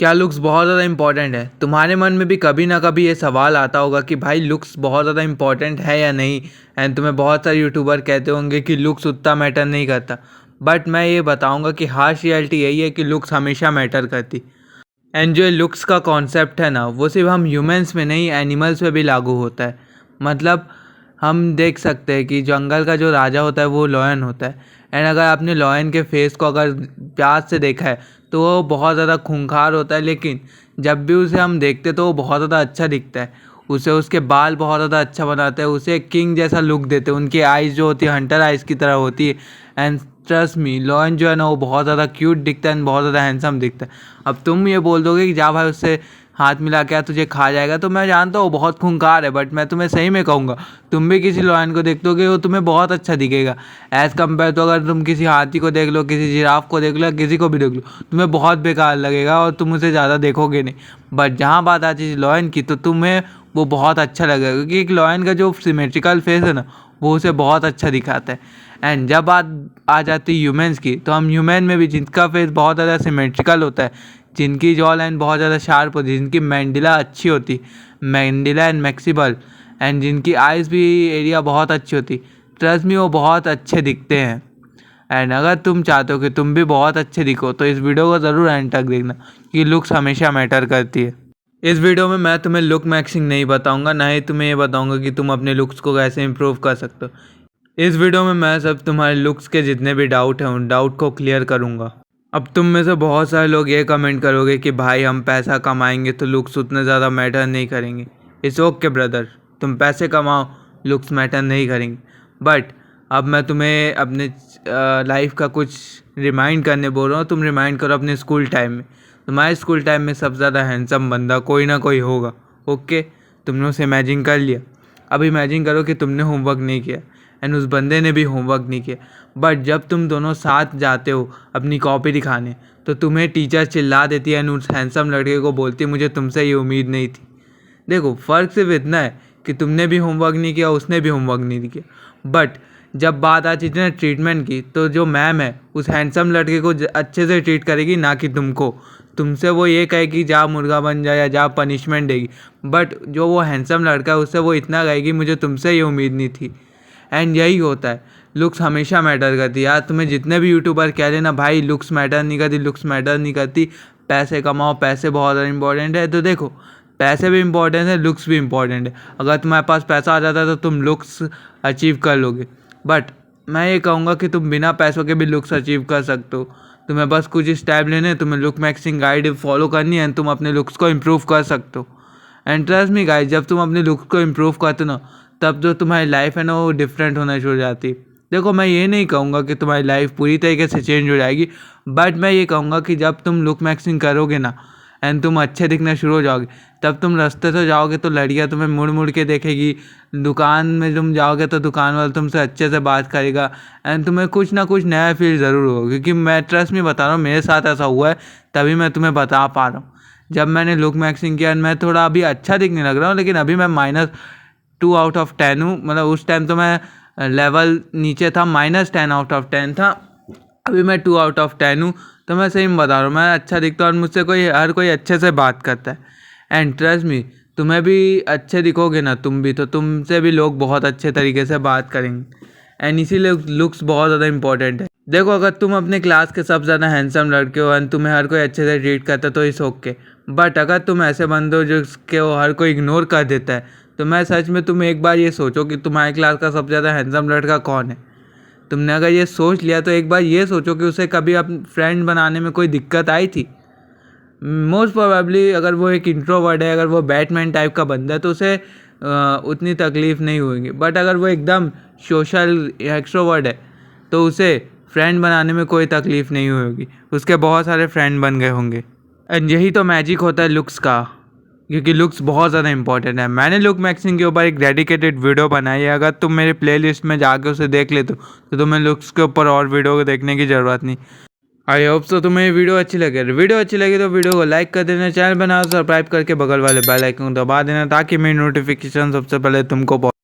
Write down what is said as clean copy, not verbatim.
क्या लुक्स बहुत ज़्यादा इम्पोर्टेंट है? तुम्हारे मन में भी कभी ना कभी ये सवाल आता होगा कि भाई लुक्स बहुत ज़्यादा इम्पोर्टेंट है या नहीं। एंड तुम्हें बहुत सारे यूट्यूबर कहते होंगे कि लुक्स उतना मैटर नहीं करता। बट मैं ये बताऊंगा कि हार्श रियलिटी यही है कि लुक्स हमेशा मैटर करती। एंड जो लुक्स का कॉन्सेप्ट है ना, वो सिर्फ हम ह्यूमंस में नहीं, एनिमल्स में भी लागू होता है। मतलब हम देख सकते हैं कि जंगल का जो राजा होता है वो लॉयन होता है। एंड अगर आपने लॉयन के फेस को अगर प्यार से देखा है तो वो बहुत ज़्यादा खूंखार होता है, लेकिन जब भी उसे हम देखते तो वो बहुत ज़्यादा अच्छा दिखता है। उसे उसके बाल बहुत ज़्यादा अच्छा बनाते हैं, उसे एक किंग जैसा लुक देते हैं। उनकी आइज़ जो होती है हंटर आइज़ की तरह होती है। एंड ट्रस्ट मी, लॉयन जो है ना वो बहुत ज़्यादा क्यूट दिखता है एंड बहुत ज़्यादा हैंडसम दिखता है। अब तुम ये बोल दोगे कि जा भाई उससे हाथ मिला के तुझे खा जाएगा, तो मैं जानता हूँ बहुत खूंखार है, बट मैं तुम्हें सही में कहूँगा तुम भी किसी लॉयन को देख दोगे वो तुम्हें बहुत अच्छा दिखेगा एज़ कम्पेयर तो अगर तुम किसी हाथी को देख लो, किसी जिराफ को देख लो या किसी को भी देख लो, तुम्हें बहुत बेकार लगेगा और तुम उसे ज़्यादा देखोगे नहीं। बट जहाँ बात आती है लॉयन की तो तुम्हें वो बहुत अच्छा लगेगा, क्योंकि एक लॉयन का जो सिमेट्रिकल फेस है ना वो उसे बहुत अच्छा दिखाता है। एंड जब बात आ जाती है ह्यूमंस की, तो हम ह्यूमन में भी जिनका फेस बहुत ज़्यादा सिमेट्रिकल होता है, जिनकी जॉ लाइन बहुत ज़्यादा शार्प होती है, जिनकी मैंडिला अच्छी होती, मैंडिला एंड मैक्सिबल, एंड जिनकी आइज़ भी एरिया बहुत अच्छी होती, ट्रस्ट मी वो बहुत अच्छे दिखते हैं। एंड अगर तुम चाहते हो कि तुम भी बहुत अच्छे दिखो तो इस वीडियो को ज़रूर एंड तक देखना, कि लुक्स हमेशा मैटर करती है। इस वीडियो में मैं तुम्हें लुक मैक्सिंग नहीं बताऊंगा, ना ही तुम्हें ये बताऊंगा कि तुम अपने लुक्स को कैसे इंप्रूव कर सकते हो। इस वीडियो में मैं सब तुम्हारे लुक्स के जितने भी डाउट हैं उन डाउट को क्लियर करूंगा। अब तुम में से बहुत सारे लोग ये कमेंट करोगे कि भाई हम पैसा कमाएंगे तो लुक्स उतने ज़्यादा मैटर नहीं करेंगे। इट्स ओके ब्रदर, तुम पैसे कमाओ, लुक्स मैटर नहीं करेंगे। बट अब मैं तुम्हें अपने लाइफ का कुछ रिमाइंड करने बोल रहा हूँ। तुम रिमाइंड करो अपने स्कूल टाइम में। तुम्हारे स्कूल टाइम में सबसे ज़्यादा हैंडसम बंदा कोई ना कोई होगा। ओके, तुमने उसे इमेजिन कर लिया। अब इमेजिन करो कि तुमने होमवर्क नहीं किया एंड उस बंदे ने भी होमवर्क नहीं किया। बट जब तुम दोनों साथ जाते हो अपनी कॉपी दिखाने, तो तुम्हें टीचर चिल्ला देती है एंड उस हैंडसम लड़के को बोलती है मुझे तुमसे ये उम्मीद नहीं थी। देखो फ़र्क सिर्फ इतना है कि तुमने भी होमवर्क नहीं किया, उसने भी होमवर्क नहीं किया। बट जब बात आती थी ना ट्रीटमेंट की, तो जो मैम है उस हैंडसम लड़के को अच्छे से ट्रीट करेगी, ना कि तुमको। तुमसे वो ये कहेगी जा मुर्गा बन जा या जा पनिशमेंट देगी। बट जो वो हैंडसम लड़का है उससे वो इतना कहेगी मुझे तुमसे ये उम्मीद नहीं थी। एंड यही होता है, लुक्स हमेशा मैटर करती है। यार तुम्हें जितने भी यूट्यूबर कह रहे ना भाई लुक्स मैटर नहीं करती, लुक्स मैटर नहीं करती, पैसे कमाओ, पैसे बहुत ज़्यादा इंपॉर्टेंट है, तो देखो पैसे भी इंपॉर्टेंट है, लुक्स भी इंपॉर्टेंट है। अगर तुम्हारे पास पैसा आ जाता है तो तुम लुक्स अचीव कर लोगे। बट मैं ये कहूँगा कि तुम बिना पैसों के भी लुक्स अचीव कर सकते हो। तुम्हें बस कुछ स्टेप लेने, तुम्हें लुक मैक्सिंग गाइड फॉलो करनी है, तुम अपने लुक्स को इम्प्रूव कर सकते हो। एंड ट्रस्ट मी गाइस, जब तुम अपने लुक्स को इम्प्रूव करते हो ना, तब जो तुम्हारी लाइफ है ना वो डिफरेंट होना शुरू हो जाती है। देखो मैं ये नहीं कहूँगा कि तुम्हारी लाइफ पूरी तरीके से चेंज हो जाएगी, बट मैं ये कहूँगा कि जब तुम लुक मैक्सिंग करोगे ना एंड तुम अच्छे दिखना शुरू हो जाओगे, तब तुम रास्ते से जाओगे तो लड़कियाँ तुम्हें मुड़ मुड़ के देखेगी। दुकान में तुम जाओगे तो दुकान वाला तुमसे अच्छे से बात करेगा एंड तुम्हें कुछ ना कुछ नया फील ज़रूर होगा। क्योंकि मैं ट्रस्ट में बता रहा हूँ, मेरे साथ ऐसा हुआ है, तभी मैं तुम्हें बता पा रहा हूँ। जब मैंने लुक मैक्सिंग किया, मैं थोड़ा अभी अच्छा दिखने लग रहा हूँ, लेकिन अभी मैं -2/10 हूँ। मतलब उस टाइम तो मैं लेवल नीचे था, -10/10 था, अभी मैं 2/10 हूँ। तो मैं सही में बता रहा हूँ, मैं अच्छा दिखता हूँ और मुझसे हर कोई अच्छे से बात करता है। एंड ट्रस्ट मी, तुम्हें भी अच्छे दिखोगे ना तुम भी, तो तुमसे भी लोग बहुत अच्छे तरीके से बात करेंगे। एंड इसीलिए लुक्स बहुत ज़्यादा इंपॉर्टेंट है। देखो अगर तुम अपने क्लास के सबसे ज़्यादा हैंडसम लड़के हो एंड तुम्हें हर कोई अच्छे से ट्रीट करता है तो इट्स ओके। बट अगर तुम ऐसे बंदे हो जिसके वो हर कोई इग्नोर कर देता है, तो मैं सच में तुम एक बार ये सोचो कि तुम्हारी क्लास का सबसे ज़्यादा हैंडसम लड़का कौन है। तुमने अगर ये सोच लिया तो एक बार ये सोचो कि उसे कभी अपने फ्रेंड बनाने में कोई दिक्कत आई थी। मोस्ट प्रोबेबली अगर वो एक इंट्रोवर्ट है, अगर वो बैटमैन टाइप का बंदा है, तो उसे उतनी तकलीफ़ नहीं होगी। बट अगर वो एकदम सोशल एक्सट्रोवर्ट है तो उसे फ्रेंड बनाने में कोई तकलीफ़ नहीं होगी, उसके बहुत सारे फ्रेंड बन गए होंगे। एंड यही तो मैजिक होता है लुक्स का, क्योंकि लुक्स बहुत ज़्यादा इंपॉर्टेंट है। मैंने लुक मैक्सिंग के ऊपर एक डेडिकेटेड वीडियो बनाई है, अगर तुम मेरे प्लेलिस्ट में जाके उसे देख लेते हो तो तुम्हें लुक्स के ऊपर और वीडियो को देखने की ज़रूरत नहीं। आई होप सो तुम्हें ये वीडियो अच्छी लगे। वीडियो अच्छी लगी तो वीडियो को लाइक कर देना, चैनल बनाओ सब्सक्राइब करके बगल वाले बेल आइकन दबा देना, ताकि मेरी नोटिफिकेशन सबसे पहले तुमको